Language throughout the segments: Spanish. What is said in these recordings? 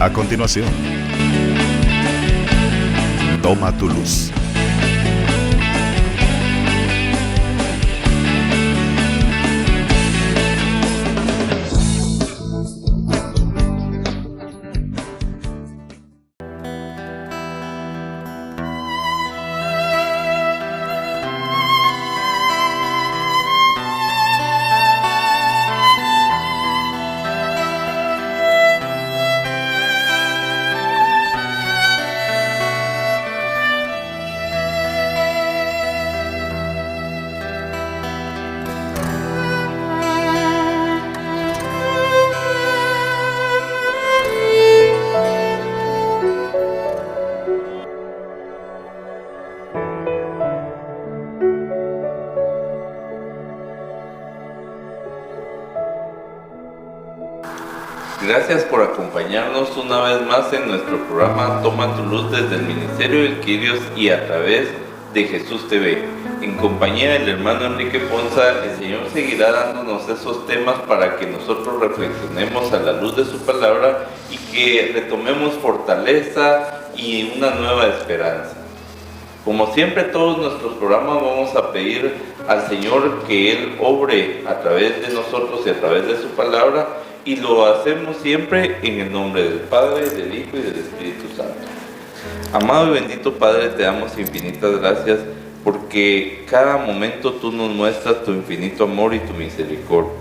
A continuación, Toma tu luz. Gracias por acompañarnos una vez más en nuestro programa Toma tu luz desde el Ministerio del Quirios y a través de Jesús TV. En compañía del hermano Enrique Ponza, el Señor seguirá dándonos esos temas para que nosotros reflexionemos a la luz de su palabra y que retomemos fortaleza y una nueva esperanza. Como siempre, todos nuestros programas vamos a pedir al Señor que Él obre a través de nosotros y a través de su palabra, y lo hacemos siempre en el nombre del Padre, del Hijo y del Espíritu Santo. Amado y bendito Padre, te damos infinitas gracias porque cada momento tú nos muestras tu infinito amor y tu misericordia.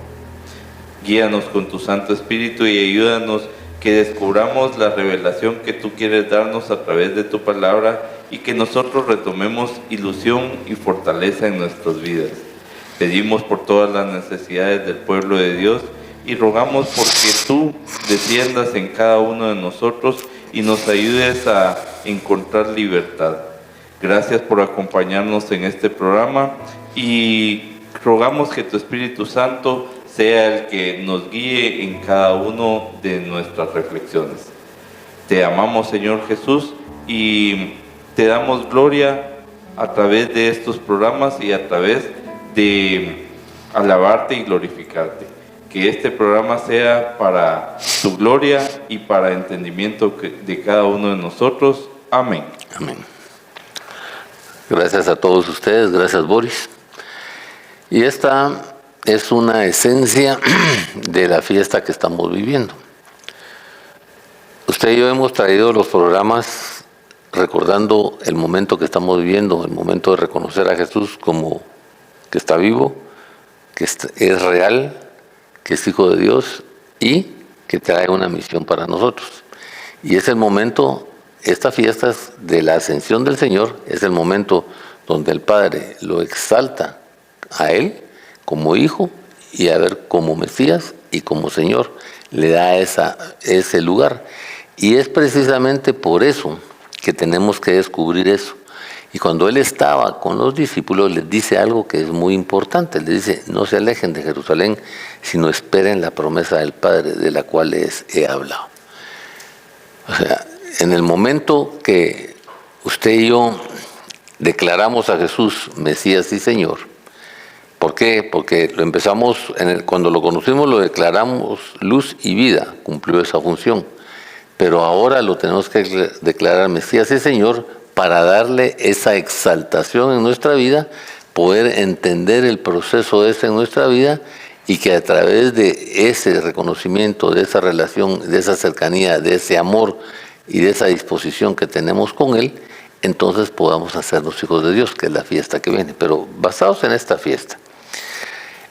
Guíanos con tu Santo Espíritu y ayúdanos que descubramos la revelación que tú quieres darnos a través de tu palabra y que nosotros retomemos ilusión y fortaleza en nuestras vidas. Pedimos por todas las necesidades del pueblo de Dios y rogamos porque tú desciendas en cada uno de nosotros y nos ayudes a encontrar libertad. Gracias por acompañarnos en este programa y rogamos que tu Espíritu Santo sea el que nos guíe en cada uno de nuestras reflexiones. Te amamos, Señor Jesús, y te damos gloria a través de estos programas y a través de alabarte y glorificarte. Que este programa sea para tu gloria y para entendimiento de cada uno de nosotros. Amén. Amén. Gracias a todos ustedes, gracias Boris. Y esta es una esencia de la fiesta que estamos viviendo. Usted y yo hemos traído los programas recordando el momento que estamos viviendo, el momento de reconocer a Jesús como que está vivo, que es real, que es Hijo de Dios y que trae una misión para nosotros. Y es el momento, estas fiestas de la ascensión del Señor, es el momento donde el Padre lo exalta a Él como Hijo y a ver como Mesías y como Señor, le da ese lugar. Y es precisamente por eso que tenemos que descubrir eso. Y cuando Él estaba con los discípulos, les dice algo que es muy importante. Les dice, no se alejen de Jerusalén, sino esperen la promesa del Padre, de la cual les he hablado. O sea, en el momento que usted y yo declaramos a Jesús Mesías y Señor, ¿por qué? Porque lo empezamos, cuando lo conocimos lo declaramos luz y vida, cumplió esa función. Pero ahora lo tenemos que declarar Mesías y Señor, para darle esa exaltación en nuestra vida, poder entender el proceso ese en nuestra vida y que a través de ese reconocimiento, de esa relación, de esa cercanía, de ese amor y de esa disposición que tenemos con Él, entonces podamos hacernos hijos de Dios, que es la fiesta que viene, pero basados en esta fiesta.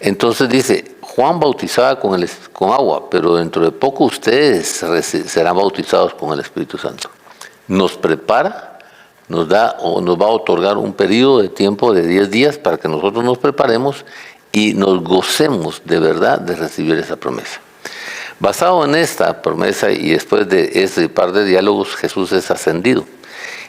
Entonces dice, Juan bautizaba con agua, pero dentro de poco ustedes serán bautizados con el Espíritu Santo. Nos prepara, nos va a otorgar un periodo de tiempo de 10 días para que nosotros nos preparemos y nos gocemos de verdad de recibir esa promesa. Basado en esta promesa y después de ese par de diálogos, Jesús es ascendido.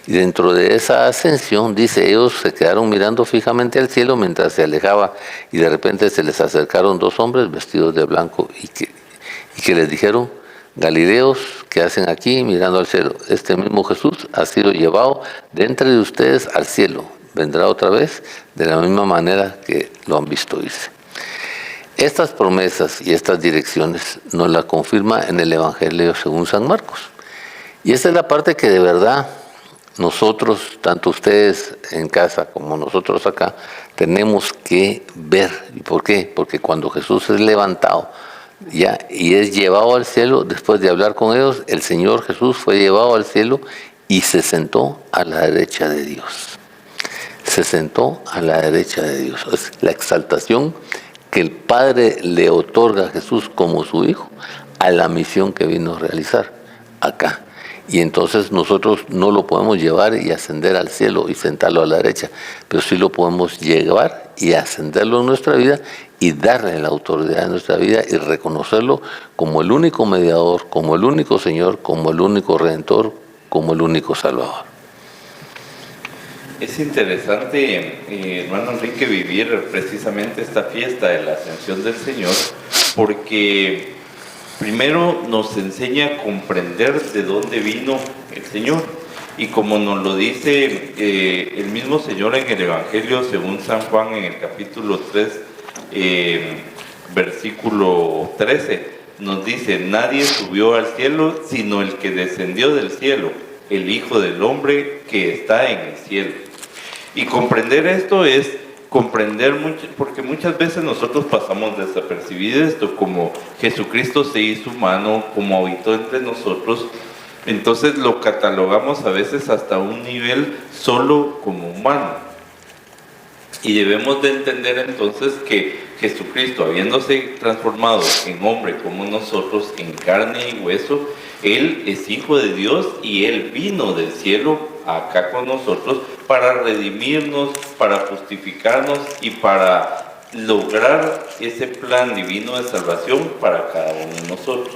Y dentro de esa ascensión, dice, ellos se quedaron mirando fijamente al cielo mientras se alejaba y de repente se les acercaron dos hombres vestidos de blanco y que les dijeron, Galileos, ¿qué hacen aquí mirando al cielo? Este mismo Jesús ha sido llevado de entre de ustedes al cielo. Vendrá otra vez de la misma manera que lo han visto, dice. Estas promesas y estas direcciones nos las confirma en el Evangelio según San Marcos. Y esta es la parte que de verdad nosotros, tanto ustedes en casa como nosotros acá, tenemos que ver. ¿Y por qué? Porque cuando Jesús es levantado ya y es llevado al cielo, después de hablar con ellos, el Señor Jesús fue llevado al cielo y se sentó a la derecha de Dios. Se sentó a la derecha de Dios. Es la exaltación que el Padre le otorga a Jesús como su Hijo a la misión que vino a realizar acá. Y entonces nosotros no lo podemos llevar y ascender al cielo y sentarlo a la derecha, pero sí lo podemos llevar y ascenderlo en nuestra vida y darle la autoridad en nuestra vida y reconocerlo como el único mediador, como el único Señor, como el único Redentor, como el único Salvador. Es interesante, hermano Enrique, vivir precisamente esta fiesta de la Ascensión del Señor, porque primero nos enseña a comprender de dónde vino el Señor. Y como nos lo dice el mismo Señor en el Evangelio según San Juan en el capítulo 3, versículo 13, nos dice: nadie subió al cielo sino el que descendió del cielo, el Hijo del Hombre que está en el cielo. Y comprender esto es comprender mucho, porque muchas veces nosotros pasamos desapercibido esto, como Jesucristo se hizo humano, como habitó entre nosotros, entonces lo catalogamos a veces hasta un nivel solo como humano. Y debemos de entender entonces que Jesucristo, habiéndose transformado en hombre como nosotros, en carne y hueso, Él es Hijo de Dios y Él vino del cielo acá con nosotros para redimirnos, para justificarnos y para lograr ese plan divino de salvación para cada uno de nosotros.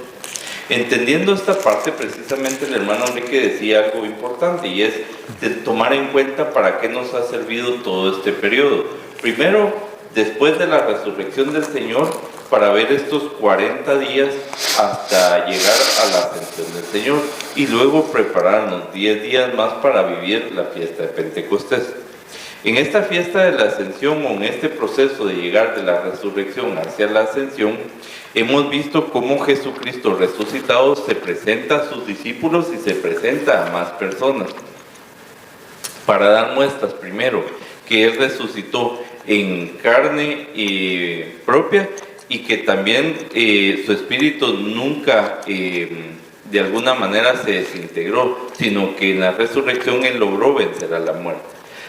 Entendiendo esta parte, precisamente el hermano Enrique decía algo importante, y es de tomar en cuenta para qué nos ha servido todo este periodo. Primero, después de la resurrección del Señor, para ver estos 40 días hasta llegar a la ascensión del Señor, y luego prepararnos 10 días más para vivir la fiesta de Pentecostés. En esta fiesta de la ascensión, o en este proceso de llegar de la resurrección hacia la ascensión, hemos visto cómo Jesucristo resucitado se presenta a sus discípulos y se presenta a más personas para dar muestras, primero, que Él resucitó en carne propia, y que también su espíritu nunca de alguna manera se desintegró, sino que en la resurrección Él logró vencer a la muerte.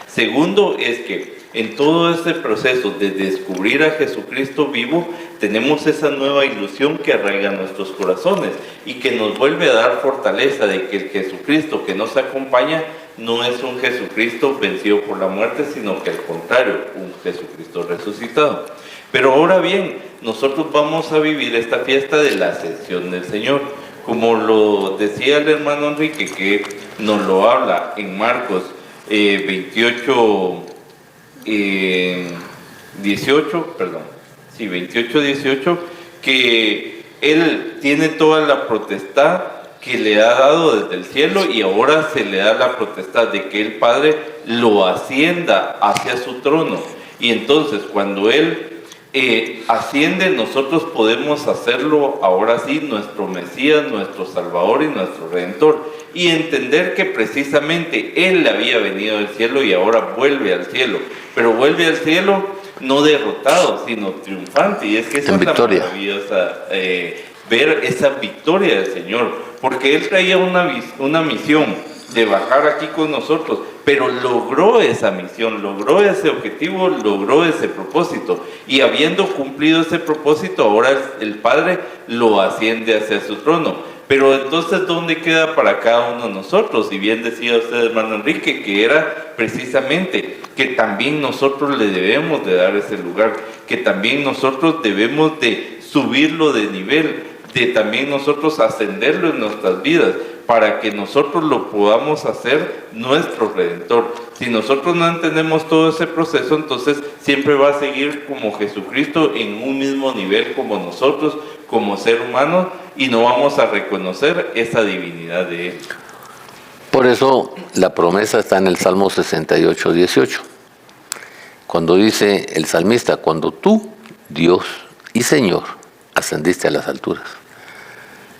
Segundo es que en todo este proceso de descubrir a Jesucristo vivo, tenemos esa nueva ilusión que arraiga nuestros corazones y que nos vuelve a dar fortaleza de que el Jesucristo que nos acompaña no es un Jesucristo vencido por la muerte, sino que al contrario, un Jesucristo resucitado. Pero ahora bien, nosotros vamos a vivir esta fiesta de la ascensión del Señor, como lo decía el hermano Enrique, que nos lo habla en Marcos 28, 18, que Él tiene toda la potestad que le ha dado desde el cielo, y ahora se le da la potestad de que el Padre lo ascienda hacia su trono. Y entonces cuando Él asciende, nosotros podemos hacerlo ahora sí nuestro Mesías, nuestro Salvador y nuestro Redentor, y entender que precisamente Él había venido del cielo y ahora vuelve al cielo, pero vuelve al cielo no derrotado, sino triunfante. Y es que esa es la maravillosa, ver esa victoria del Señor, porque Él traía una misión de bajar aquí con nosotros, pero logró esa misión, logró ese objetivo, logró ese propósito, y habiendo cumplido ese propósito, ahora el Padre lo asciende hacia su trono. Pero entonces, ¿dónde queda para cada uno de nosotros? Y bien decía usted, hermano Enrique, que era precisamente que también nosotros le debemos de dar ese lugar, que también nosotros debemos de subirlo de nivel, de también nosotros ascenderlo en nuestras vidas, para que nosotros lo podamos hacer nuestro Redentor. Si nosotros no entendemos todo ese proceso, entonces siempre va a seguir como Jesucristo en un mismo nivel como nosotros, como ser humano, y no vamos a reconocer esa divinidad de Él. Por eso la promesa está en el Salmo 68, 18. Cuando dice el salmista: cuando tú, Dios y Señor, ascendiste a las alturas.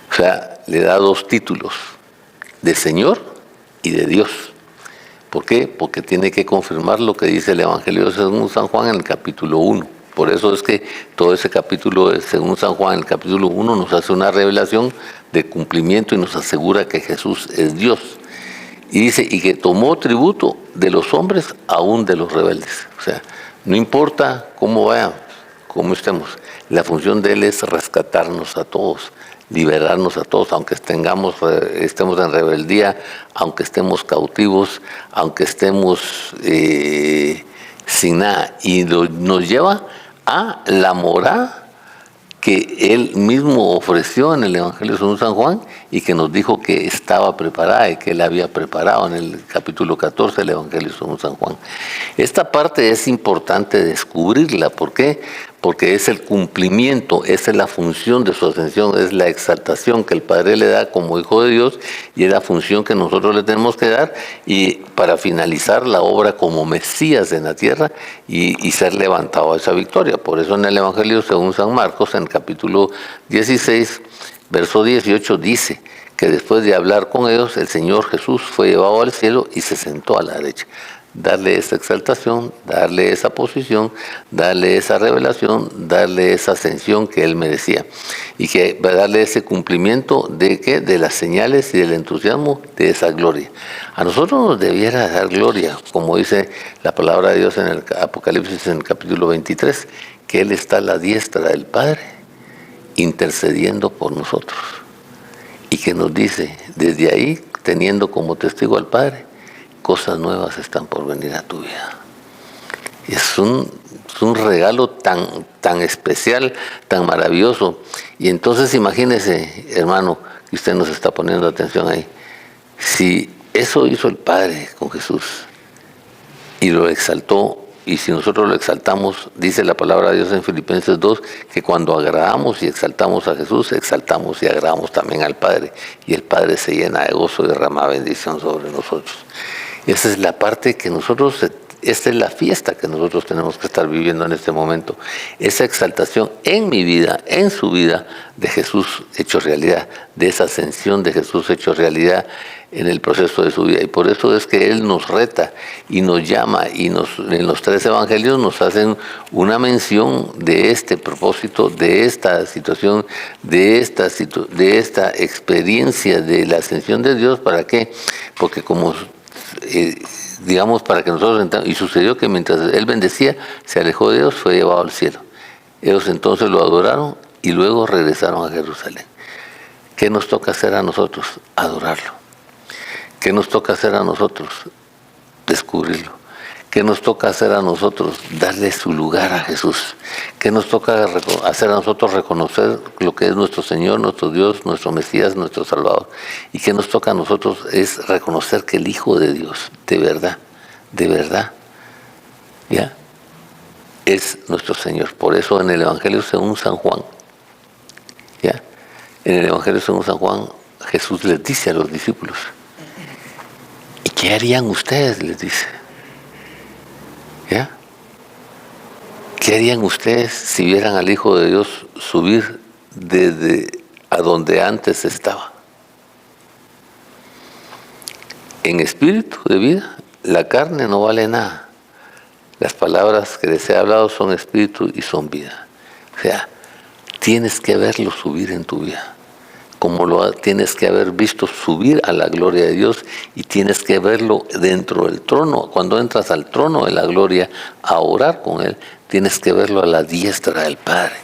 O sea, le da dos títulos: de Señor y de Dios. ¿Por qué? Porque tiene que confirmar lo que dice el Evangelio según San Juan en el capítulo 1. Por eso es que todo ese capítulo, según San Juan, en el capítulo 1, nos hace una revelación de cumplimiento y nos asegura que Jesús es Dios. Y dice, y que tomó tributo de los hombres, aún de los rebeldes. O sea, no importa cómo vayamos, cómo estemos, la función de Él es rescatarnos a todos, liberarnos a todos, aunque estemos en rebeldía, aunque estemos cautivos, aunque estemos sin nada. Y nos lleva a la morada que Él mismo ofreció en el Evangelio según San Juan y que nos dijo que estaba preparada y que Él había preparado en el capítulo 14 del Evangelio según San Juan. Esta parte es importante descubrirla. ¿Por qué? Porque es el cumplimiento, esa es la función de su ascensión, es la exaltación que el Padre le da como Hijo de Dios y es la función que nosotros le tenemos que dar y para finalizar la obra como Mesías en la tierra y ser levantado a esa victoria. Por eso en el Evangelio según San Marcos, en el capítulo 16, verso 18, dice que después de hablar con ellos, el Señor Jesús fue llevado al cielo y se sentó a la derecha. Darle esa exaltación, darle esa posición, darle esa revelación, darle esa ascensión que Él merecía. Y que va a darle ese cumplimiento de ¿qué? De las señales y del entusiasmo de esa gloria. A nosotros nos debiera dar gloria, como dice la palabra de Dios en el Apocalipsis en el capítulo 23, que Él está a la diestra del Padre, intercediendo por nosotros. Y que nos dice, desde ahí, teniendo como testigo al Padre, cosas nuevas están por venir a tu vida. Es un regalo tan especial, tan maravilloso. Y entonces imagínese, hermano, que usted nos está poniendo atención ahí. Si eso hizo el Padre con Jesús y lo exaltó, y si nosotros lo exaltamos, dice la palabra de Dios en Filipenses 2, que cuando agradamos y exaltamos a Jesús, exaltamos y agradamos también al Padre. Y el Padre se llena de gozo y derrama bendición sobre nosotros. Esa es la parte que nosotros, esta es la fiesta que nosotros tenemos que estar viviendo en este momento. Esa exaltación en mi vida, en su vida, de Jesús hecho realidad, de esa ascensión de Jesús hecho realidad en el proceso de su vida. Y por eso es que Él nos reta y nos llama y en los 3 evangelios nos hacen una mención de este propósito, de esta situación, de esta experiencia de la ascensión de Dios. ¿Para qué? Porque como digamos, para que nosotros entendamos, y sucedió que mientras Él bendecía, se alejó de Dios, fue llevado al cielo. Ellos entonces lo adoraron y luego regresaron a Jerusalén. ¿Qué nos toca hacer a nosotros? Adorarlo. ¿Qué nos toca hacer a nosotros? Descubrirlo. ¿Qué nos toca hacer a nosotros? Darle su lugar a Jesús. ¿Qué nos toca hacer a nosotros? Reconocer lo que es nuestro Señor, nuestro Dios, nuestro Mesías, nuestro Salvador. ¿Y qué nos toca a nosotros? Es reconocer que el Hijo de Dios, de verdad, ¿ya? Es nuestro Señor. Por eso en el Evangelio según San Juan, ¿ya? En el Evangelio según San Juan, Jesús les dice a los discípulos, ¿y qué harían ustedes? Les dice. ¿Ya? ¿Qué harían ustedes si vieran al Hijo de Dios subir desde a donde antes estaba? En espíritu de vida, la carne no vale nada. Las palabras que les he hablado son espíritu y son vida. O sea, tienes que verlo subir en tu vida. Como lo tienes que haber visto subir a la gloria de Dios y tienes que verlo dentro del trono. Cuando entras al trono de la gloria a orar con Él, tienes que verlo a la diestra del Padre,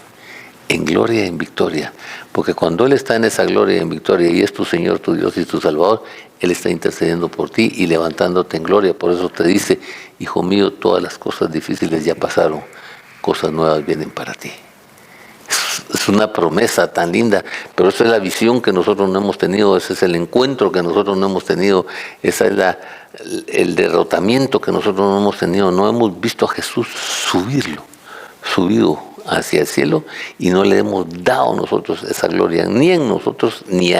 en gloria y en victoria. Porque cuando Él está en esa gloria y en victoria y es tu Señor, tu Dios y tu Salvador, Él está intercediendo por ti y levantándote en gloria. Por eso te dice, hijo mío, todas las cosas difíciles ya pasaron, cosas nuevas vienen para ti. Es una promesa tan linda, pero esa es la visión que nosotros no hemos tenido, ese es el encuentro que nosotros no hemos tenido, esa es el derrotamiento que nosotros no hemos tenido. No hemos visto a Jesús subido hacia el cielo y no le hemos dado nosotros esa gloria, ni en nosotros, ni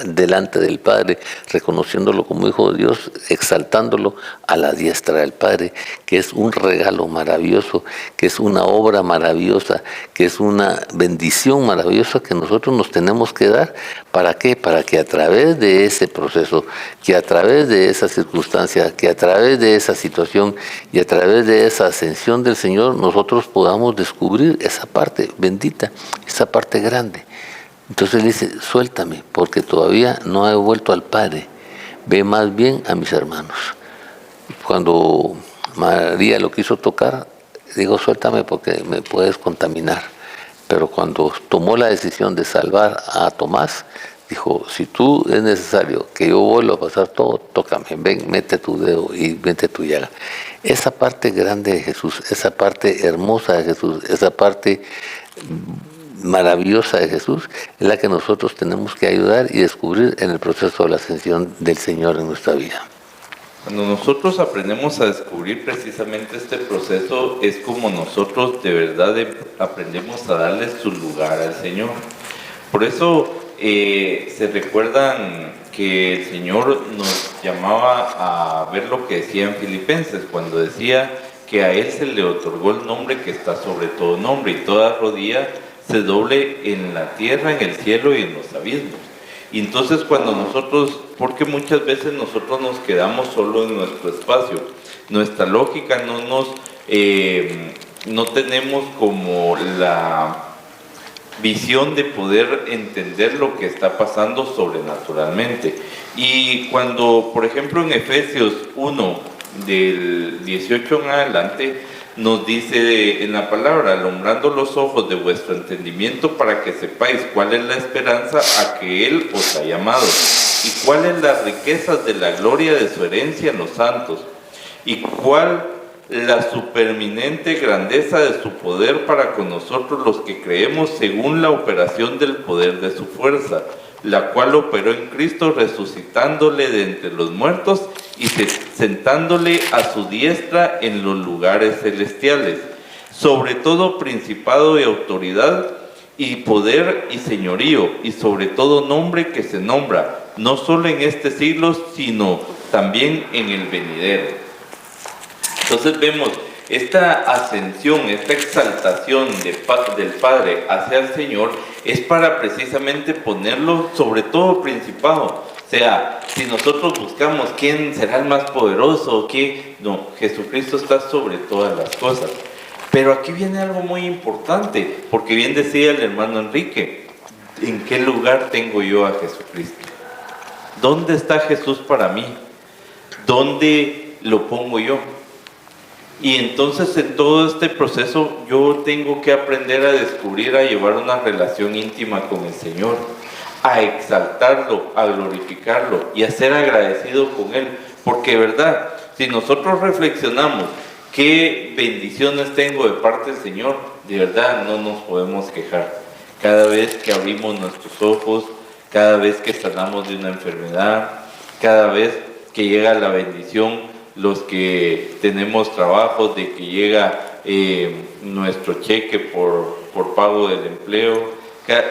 delante del Padre, reconociéndolo como Hijo de Dios, exaltándolo a la diestra del Padre, que es un regalo maravilloso, que es una obra maravillosa, que es una bendición maravillosa que nosotros nos tenemos que dar. ¿Para qué? Para que a través de ese proceso, que a través de esa circunstancia, que a través de esa situación y a través de esa ascensión del Señor, nosotros podamos descubrir esa parte bendita, esa parte grande. Entonces le dice, suéltame, porque todavía no he vuelto al Padre, ve más bien a mis hermanos. Cuando María lo quiso tocar, digo, suéltame porque me puedes contaminar. Pero cuando tomó la decisión de salvar a Tomás, dijo, si tú es necesario que yo vuelva a pasar todo, tócame, ven, mete tu dedo y mete tu llaga. Esa parte grande de Jesús, esa parte hermosa de Jesús, esa parte maravillosa de Jesús, es la que nosotros tenemos que ayudar y descubrir en el proceso de la ascensión del Señor en nuestra vida. Cuando nosotros aprendemos a descubrir precisamente este proceso, es como nosotros de verdad aprendemos a darle su lugar al Señor. Por eso se recuerdan que el Señor nos llamaba a ver lo que decía en Filipenses, cuando decía que a Él se le otorgó el nombre que está sobre todo nombre, y toda rodilla se doble en la tierra, en el cielo y en los abismos. Y entonces cuando nosotros, porque muchas veces nosotros nos quedamos solo en nuestro espacio, nuestra lógica no tenemos como la visión de poder entender lo que está pasando sobrenaturalmente. Y cuando, por ejemplo, en Efesios 1, del 18 en adelante, nos dice en la palabra, alumbrando los ojos de vuestro entendimiento para que sepáis cuál es la esperanza a que Él os ha llamado y cuáles las riquezas de la gloria de su herencia en los santos y cuál la supereminente grandeza de su poder para con nosotros los que creemos según la operación del poder de su fuerza, la cual operó en Cristo resucitándole de entre los muertos y sentándole a su diestra en los lugares celestiales, sobre todo principado y autoridad y poder y señorío, y sobre todo nombre que se nombra, no solo en este siglo, sino también en el venidero. Entonces vemos esta ascensión, esta exaltación del Padre hacia el Señor, es para precisamente ponerlo sobre todo principado. O sea, si nosotros buscamos quién será el más poderoso, no, Jesucristo está sobre todas las cosas. Pero aquí viene algo muy importante, porque bien decía el hermano Enrique, ¿en qué lugar tengo yo a Jesucristo? ¿Dónde está Jesús para mí? ¿Dónde lo pongo yo? Y entonces en todo este proceso yo tengo que aprender a descubrir, a llevar una relación íntima con el Señor, a exaltarlo, a glorificarlo y a ser agradecido con Él. Porque, ¿verdad? Si nosotros reflexionamos qué bendiciones tengo de parte del Señor, de verdad no nos podemos quejar. Cada vez que abrimos nuestros ojos, cada vez que sanamos de una enfermedad, cada vez que llega la bendición, los que tenemos trabajos, de que llega nuestro cheque por pago del empleo,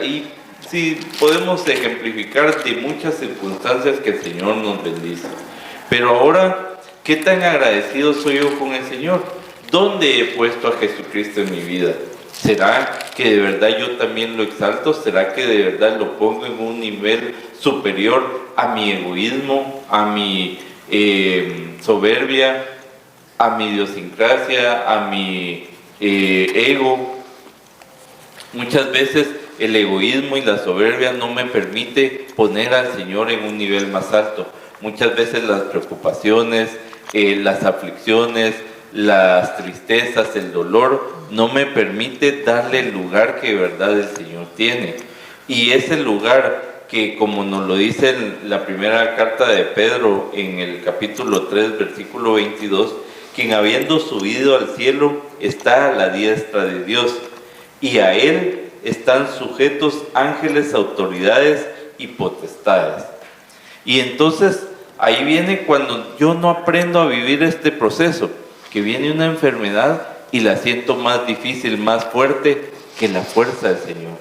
y sí, podemos ejemplificar de muchas circunstancias que el Señor nos bendice. Pero ahora, ¿qué tan agradecido soy yo con el Señor? ¿Dónde he puesto a Jesucristo en mi vida? ¿Será que de verdad yo también lo exalto? ¿Será que de verdad lo pongo en un nivel superior a mi egoísmo, a mi soberbia, a mi idiosincrasia, a mi ego? Muchas veces el egoísmo y la soberbia no me permite poner al Señor en un nivel más alto. Muchas veces las preocupaciones, las aflicciones, las tristezas, el dolor, no me permite darle el lugar que de verdad el Señor tiene. Y ese lugar que, como nos lo dice en la primera carta de Pedro, en el capítulo 3, versículo 22, quien habiendo subido al cielo está a la diestra de Dios, y a Él están sujetos ángeles, autoridades y potestades. Y entonces ahí viene cuando yo no aprendo a vivir este proceso, que viene una enfermedad y la siento más difícil, más fuerte que la fuerza del Señor.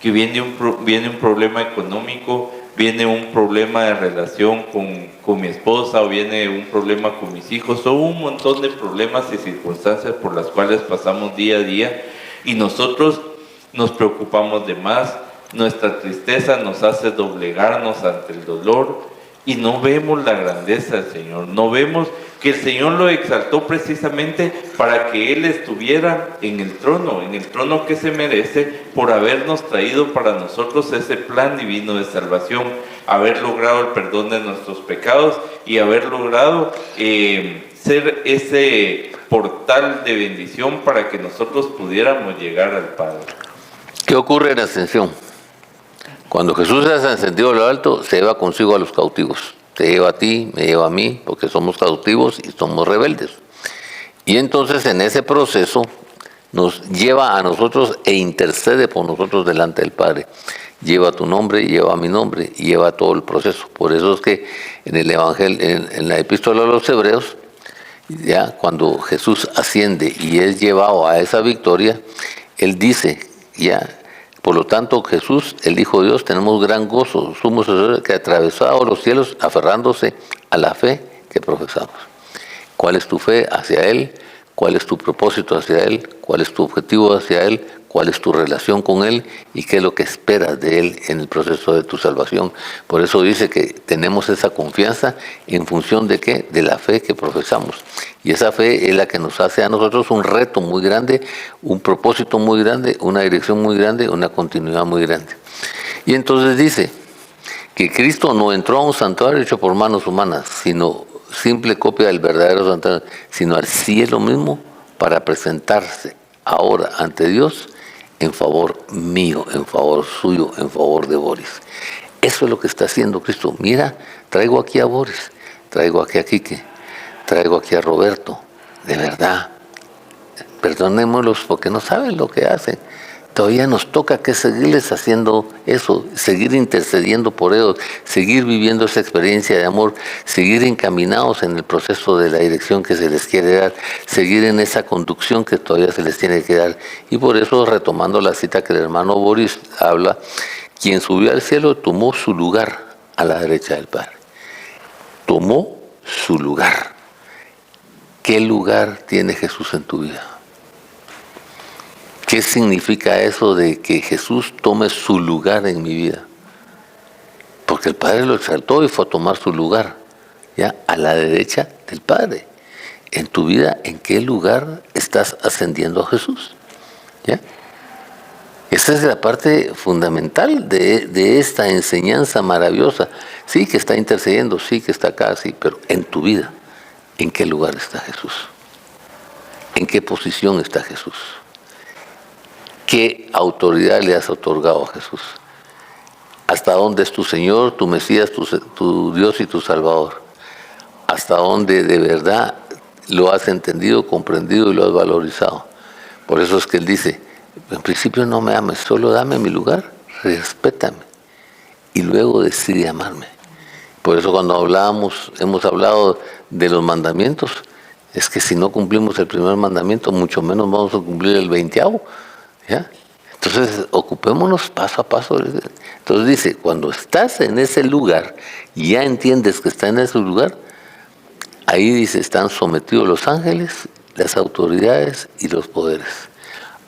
Que viene un problema económico, viene un problema de relación con mi esposa, o viene un problema con mis hijos, o un montón de problemas y circunstancias por las cuales pasamos día a día, y nosotros nos preocupamos de más. Nuestra tristeza nos hace doblegarnos ante el dolor y no vemos la grandeza del Señor. No vemos que el Señor lo exaltó precisamente para que Él estuviera en el trono que se merece, por habernos traído para nosotros ese plan divino de salvación, haber logrado el perdón de nuestros pecados y haber logrado ser ese portal de bendición para que nosotros pudiéramos llegar al Padre. ¿Qué ocurre en la ascensión? Cuando Jesús es ascendido a lo alto, se lleva consigo a los cautivos. Te lleva a ti, me lleva a mí, porque somos cautivos y somos rebeldes. Y entonces en ese proceso nos lleva a nosotros e intercede por nosotros delante del Padre. Lleva tu nombre, lleva mi nombre, y lleva todo el proceso. Por eso es que en el Evangelio, en la Epístola a los Hebreos, ya cuando Jesús asciende y es llevado a esa victoria, Él dice, ya, por lo tanto, Jesús, el Hijo de Dios, tenemos gran gozo, sumo sacerdote que atravesado los cielos, aferrándose a la fe que profesamos. ¿Cuál es tu fe hacia Él? ¿Cuál es tu propósito hacia Él? ¿Cuál es tu objetivo hacia Él? ¿Cuál es tu relación con Él? ¿Y qué es lo que esperas de Él en el proceso de tu salvación? Por eso dice que tenemos esa confianza en función de ¿qué? De la fe que profesamos. Y esa fe es la que nos hace a nosotros un reto muy grande, un propósito muy grande, una dirección muy grande, una continuidad muy grande. Y entonces dice que Cristo no entró a un santuario hecho por manos humanas, sino simple copia del verdadero santuario, sino al cielo mismo para presentarse ahora ante Dios en favor mío, en favor suyo, en favor de Boris. Eso es lo que está haciendo Cristo. Mira, traigo aquí a Boris, traigo aquí a Quique, traigo aquí a Roberto. De verdad, perdonémoslos porque no saben lo que hacen. Todavía nos toca que seguirles haciendo eso, seguir intercediendo por ellos, seguir viviendo esa experiencia de amor, seguir encaminados en el proceso de la dirección que se les quiere dar, seguir en esa conducción que todavía se les tiene que dar. Y por eso, retomando la cita que el hermano Boris habla, quien subió al cielo tomó su lugar a la derecha del Padre. Tomó su lugar. ¿Qué lugar tiene Jesús en tu vida? ¿Qué significa eso de que Jesús tome su lugar en mi vida? Porque el Padre lo exaltó y fue a tomar su lugar, ¿ya? A la derecha del Padre. En tu vida, ¿en qué lugar estás ascendiendo a Jesús? ¿Ya? Esa es la parte fundamental de esta enseñanza maravillosa. Sí que está intercediendo, sí que está acá, sí, pero en tu vida, ¿en qué lugar está Jesús? ¿En qué posición está Jesús? ¿Qué autoridad le has otorgado a Jesús? ¿Hasta dónde es tu Señor, tu Mesías, tu Dios y tu Salvador? ¿Hasta dónde de verdad lo has entendido, comprendido y lo has valorizado? Por eso es que Él dice, en principio no me ames, solo dame mi lugar, respétame y luego decide amarme. Por eso cuando hemos hablado de los mandamientos, es que si no cumplimos el primer mandamiento, mucho menos vamos a cumplir el 20º. ¿Ya? Entonces, ocupémonos paso a paso. Entonces dice, cuando estás en ese lugar, ya entiendes que está en ese lugar, ahí dice, están sometidos los ángeles, las autoridades y los poderes.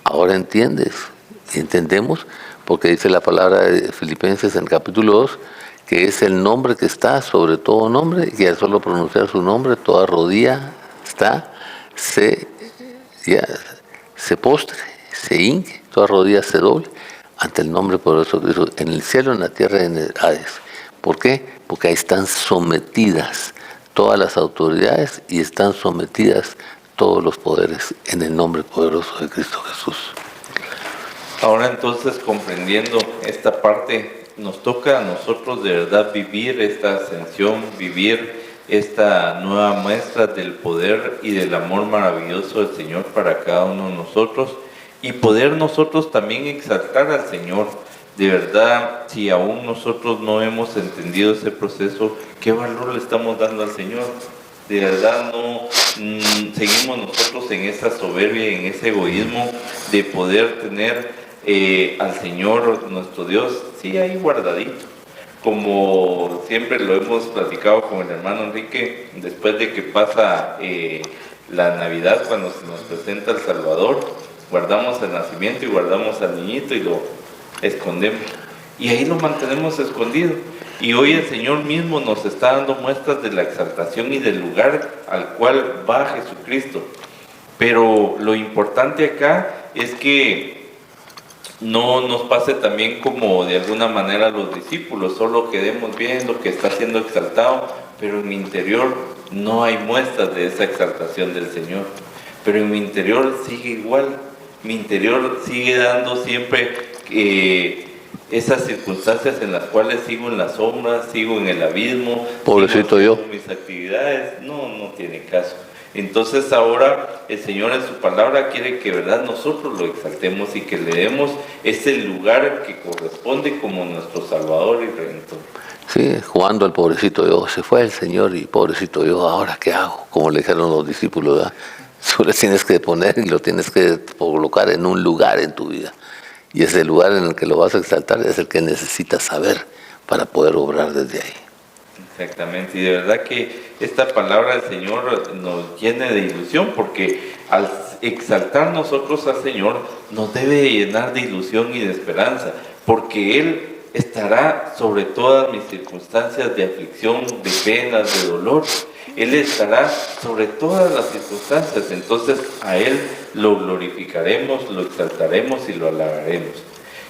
Ahora entendemos, porque dice la palabra de Filipenses en el capítulo 2, que es el nombre que está sobre todo nombre, y que al solo pronunciar su nombre, toda rodilla se postre, se hinque, toda rodilla se doble ante el nombre poderoso de Cristo, en el cielo, en la tierra y en el Hades. ¿Por qué? Porque ahí están sometidas todas las autoridades y están sometidas todos los poderes en el nombre poderoso de Cristo Jesús. Ahora entonces, comprendiendo esta parte, nos toca a nosotros de verdad vivir esta ascensión, vivir esta nueva muestra del poder y del amor maravilloso del Señor para cada uno de nosotros, y poder nosotros también exaltar al Señor. De verdad, si aún nosotros no hemos entendido ese proceso, ¿qué valor le estamos dando al Señor? De verdad no seguimos nosotros en esa soberbia, en ese egoísmo de poder tener al Señor nuestro Dios, sí, ahí guardadito. Como siempre lo hemos platicado con el hermano Enrique, después de que pasa la Navidad, cuando se nos presenta el Salvador, guardamos el nacimiento y guardamos al niñito y lo escondemos. Y ahí lo mantenemos escondido. Y hoy el Señor mismo nos está dando muestras de la exaltación y del lugar al cual va Jesucristo. Pero lo importante acá es que no nos pase también como de alguna manera a los discípulos, solo quedemos viendo que está siendo exaltado, pero en mi interior no hay muestras de esa exaltación del Señor. Pero en mi interior sigue igual, mi interior sigue dando siempre esas circunstancias en las cuales sigo en las sombras, sigo en el abismo. Pobrecito yo. Mis actividades, no tiene caso. Entonces ahora el Señor en su palabra quiere que verdad nosotros lo exaltemos y que le demos ese lugar que corresponde como nuestro Salvador y Redentor. Sí, jugando al pobrecito yo, se fue el Señor y pobrecito yo, ¿ahora qué hago? Como le dijeron los discípulos, ¿verdad? Tú le tienes que poner y lo tienes que colocar en un lugar en tu vida. Y ese lugar en el que lo vas a exaltar es el que necesitas saber para poder obrar desde ahí. Exactamente, y de verdad que esta palabra del Señor nos llena de ilusión, porque al exaltar nosotros al Señor nos debe llenar de ilusión y de esperanza, porque Él estará sobre todas mis circunstancias de aflicción, de penas, de dolor. Él estará sobre todas las circunstancias, entonces a Él lo glorificaremos, lo exaltaremos y lo alabaremos.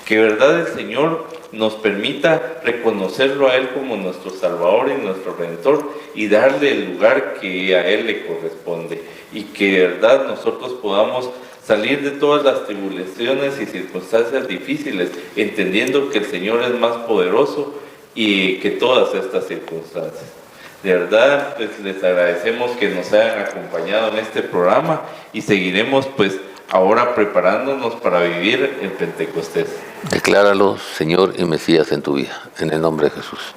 Que verdad el Señor nos permita reconocerlo a Él como nuestro Salvador y nuestro Redentor y darle el lugar que a Él le corresponde, y que de verdad nosotros podamos salir de todas las tribulaciones y circunstancias difíciles, entendiendo que el Señor es más poderoso y que todas estas circunstancias. De verdad, pues les agradecemos que nos hayan acompañado en este programa y seguiremos pues ahora preparándonos para vivir el Pentecostés. Decláralo, Señor y Mesías, en tu vida, en el nombre de Jesús.